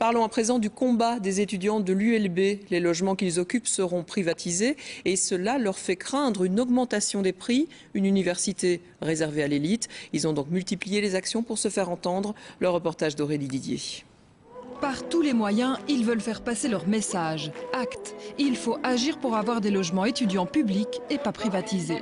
Parlons à présent du combat des étudiants de l'ULB. Les logements qu'ils occupent seront privatisés et cela leur fait craindre une augmentation des prix. Une université réservée à l'élite. Ils ont donc multiplié les actions pour se faire entendre. Le reportage d'Aurélie Didier. Par tous les moyens, ils veulent faire passer leur message. Acte. Il faut agir pour avoir des logements étudiants publics et pas privatisés.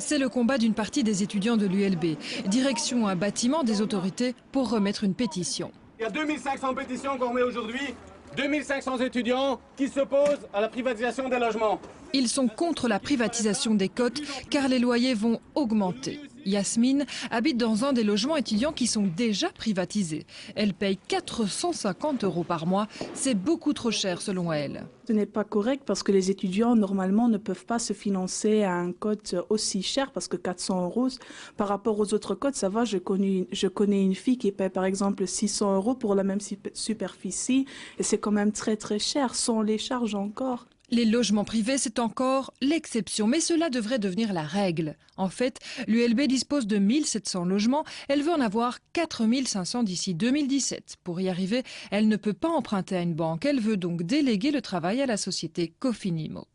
C'est le combat d'une partie des étudiants de l'ULB. Direction un bâtiment des autorités pour remettre une pétition. Il y a 2500 pétitions qu'on remet aujourd'hui. 2500 étudiants qui s'opposent à la privatisation des logements. Ils sont contre la privatisation des cotes car les loyers vont augmenter. Yasmine habite dans un des logements étudiants qui sont déjà privatisés. Elle paye 450 € par mois. C'est beaucoup trop cher selon elle. Ce n'est pas correct parce que les étudiants normalement ne peuvent pas se financer à un cote aussi cher parce que 400 € par rapport aux autres cotes, ça va. Je connais une fille qui paye par exemple 600 € pour la même superficie et c'est quand même très très cher sans les charges encore. Les logements privés, c'est encore l'exception, mais cela devrait devenir la règle. En fait, l'ULB dispose de 1700 logements, elle veut en avoir 4500 d'ici 2017. Pour y arriver, elle ne peut pas emprunter à une banque, elle veut donc déléguer le travail à la société Cofinimo.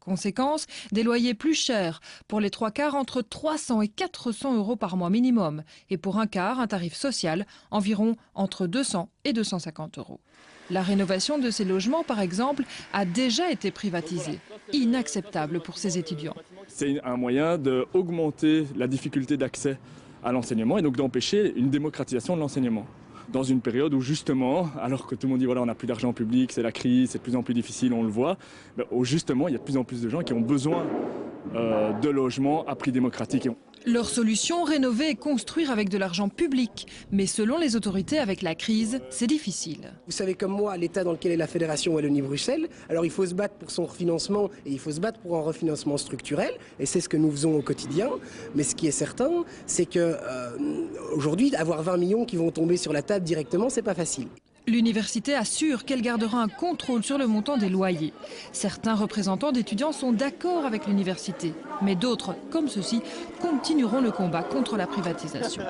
Conséquence, des loyers plus chers, pour les 3/4 entre 300 et 400 € par mois minimum, et pour un quart, un tarif social, environ entre 200 et 250 €. La rénovation de ces logements, par exemple, a déjà été privatisée. Inacceptable pour ces étudiants. C'est un moyen d'augmenter la difficulté d'accès à l'enseignement et donc d'empêcher une démocratisation de l'enseignement. Dans une période où justement, alors que tout le monde dit voilà on n'a plus d'argent public, c'est la crise, c'est de plus en plus difficile, on le voit, où justement il y a de plus en plus de gens qui ont besoin de logements à prix démocratique. Leur solution, rénover et construire avec de l'argent public. Mais selon les autorités, avec la crise, c'est difficile. Vous savez comme moi, l'état dans lequel est la Fédération Wallonie-Bruxelles, alors il faut se battre pour son refinancement et il faut se battre pour un refinancement structurel. Et c'est ce que nous faisons au quotidien. Mais ce qui est certain, c'est que aujourd'hui, avoir 20 millions qui vont tomber sur la table directement, c'est pas facile. L'université assure qu'elle gardera un contrôle sur le montant des loyers. Certains représentants d'étudiants sont d'accord avec l'université, mais d'autres, comme ceux-ci, continueront le combat contre la privatisation.